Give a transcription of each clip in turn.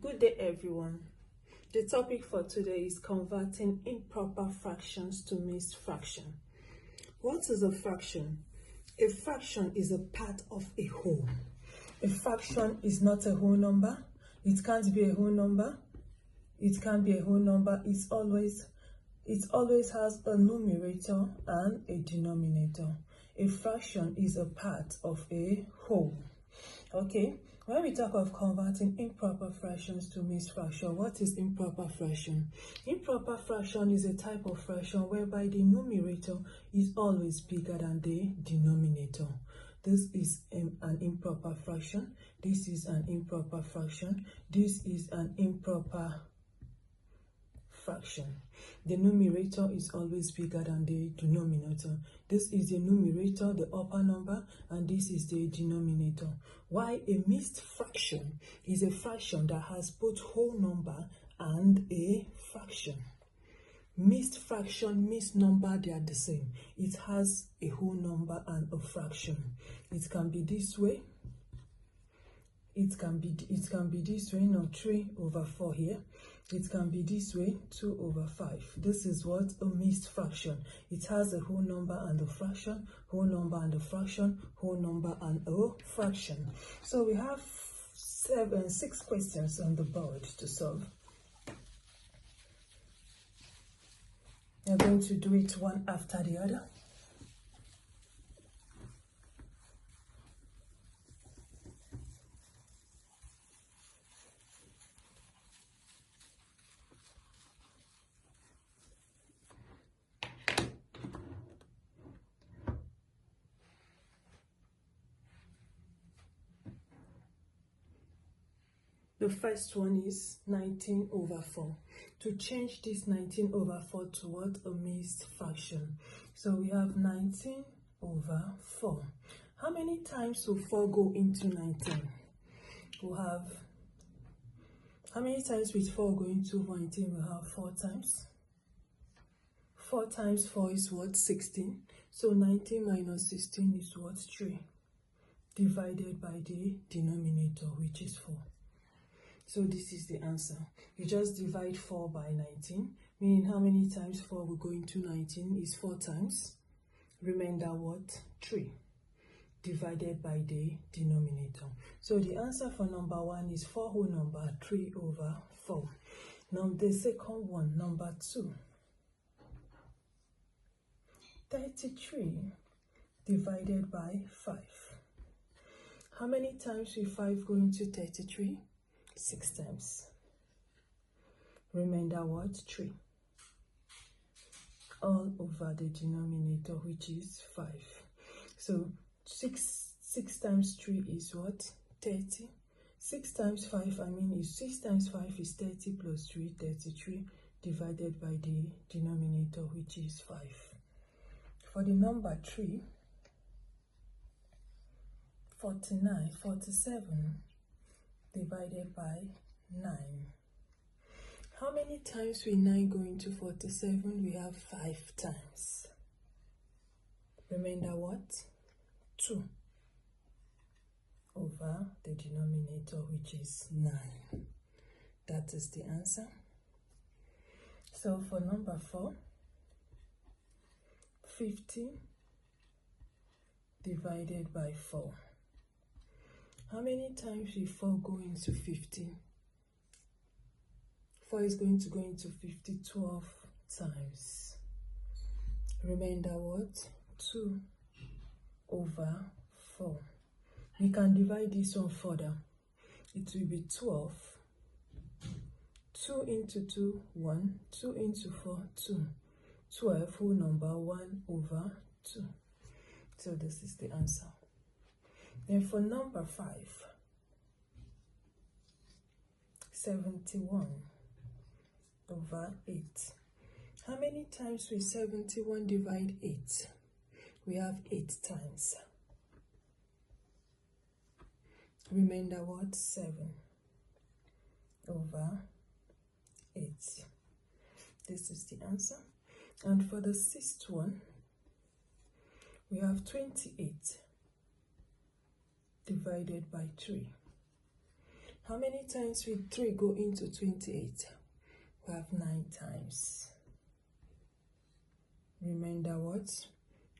Good day, everyone. The topic for today is converting improper fractions to mixed fraction. What is a fraction? A fraction is a part of a whole. A fraction is not a whole number. It can't be a whole number. It can't be a whole number. It always has a numerator and a denominator. A fraction is a part of a whole. Okay, when we talk of converting improper fractions to mixed fraction, what is improper fraction? Improper fraction is a type of fraction whereby the numerator is always bigger than the denominator. This is an improper fraction. This is an improper fraction. This is an improper fraction. The numerator is always bigger than the denominator. This is the numerator, the upper number, and this is the denominator. While a mixed fraction is a fraction that has both whole number and a fraction. Mixed fraction, mixed number, they are the same. It has a whole number and a fraction. It can be this way. It can be this way, no, 3/4 here. It can be this way, 2/5. This is what a mixed fraction. It has a whole number and a fraction, whole number and a fraction, whole number and a fraction. So we have 6 questions on the board to solve. We're going to do it one after the other. The first one is 19/4. To change this 19/4 to what? A mixed fraction. So we have 19/4. How many times will 4 go into 19? We'll have, how many times will 4 go into 19? We'll have 4 times. 4 times 4 is what? 16. So 19 minus 16 is what? 3. Divided by the denominator, which is 4. So this is the answer. You just divide 4 by 19, meaning how many times 4 will go into 19 is 4 times. Remainder what? 3. Divided by the denominator. So the answer for number 1 is 4 whole number, 3/4. Now the second one, number 2. 33 divided by 5. How many times will 5 go into 33? 6 times. Remainder what? 3. All over the denominator, which is 5. So 6 times 3 is what? 30. 6 times 5, is 6 times 5 is 30 plus 3, 33, divided by the denominator, which is 5. For the number 3, 47 divided by 9. How many times will 9 go into 47? We have 5 times. Remainder what? 2 over the denominator, which is 9. That is the answer. So for number 4, 50 divided by 4. How many times will 4 go into 50? 4 is going to go into 50 12 times. Remainder what? 2/4. We can divide this one further. It will be 12. 2 into 2, 1. 2 into 4, 2. 12 whole number, 1/2. So this is the answer. Then for number 5, 71/8. How many times will 71 divide 8? We have 8 times. Remainder what? 7/8. This is the answer. And for the 6th one, we have 28 divided by 3. How many times will 3 go into 28? We have 9 times. Remainder what?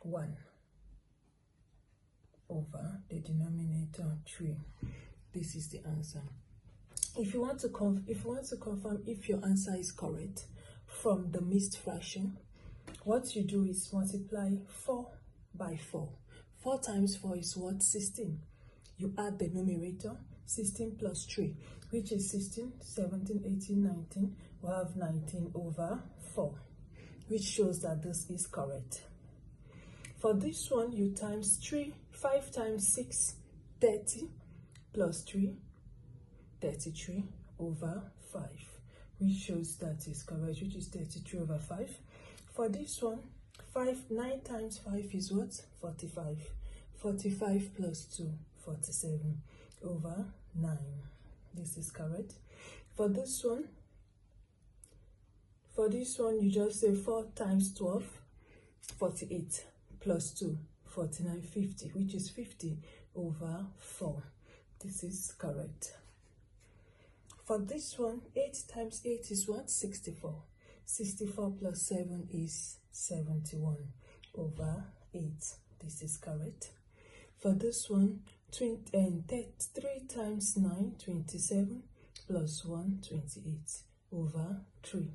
1 over the denominator 3. This is the answer. If you want to confirm if your answer is correct from the mixed fraction, what you do is multiply 4 by 4. 4 times 4 is what? 16. You add the numerator, 16 plus 3, which is 16, 17, 18, 19. We have 19 over 4, which shows that this is correct. For this one, you times 3, 5 times 6, 30, plus 3, 33 over 5, which shows that is correct, which is 33 over 5. For this one, 9 times 5 is what? 45. 45 plus 2, 47 over 9. This is correct. For this one, you just say 4 times 12, 48, plus 2, 49, 50, which is 50 over 4. This is correct. For this one, 8 times 8 is what? 64. 64 plus 7 is 71 over 8. This is correct. For this one, 3 times 9, 27, plus 1, 28 over 3,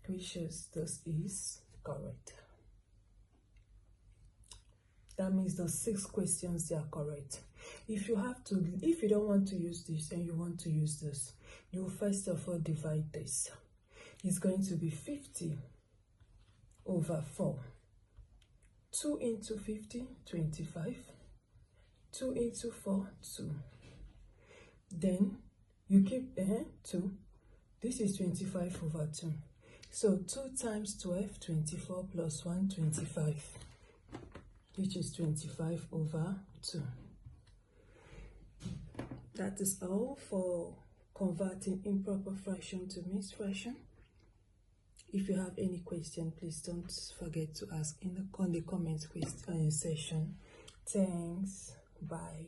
which shows this is correct. That means the 6 questions, they are correct. If you don't want to use this and you want to use this, you will first of all divide this. It's going to be 50 over 4. 2 into 50, 25. 2 into 4, 2. Then you keep 2. This is 25 over 2. So 2 times 12, 24 plus 1, 25, which is 25 over 2. That is all for converting improper fraction to mixed fraction. If you have any question, please don't forget to ask in the comment section. Thanks. Bye.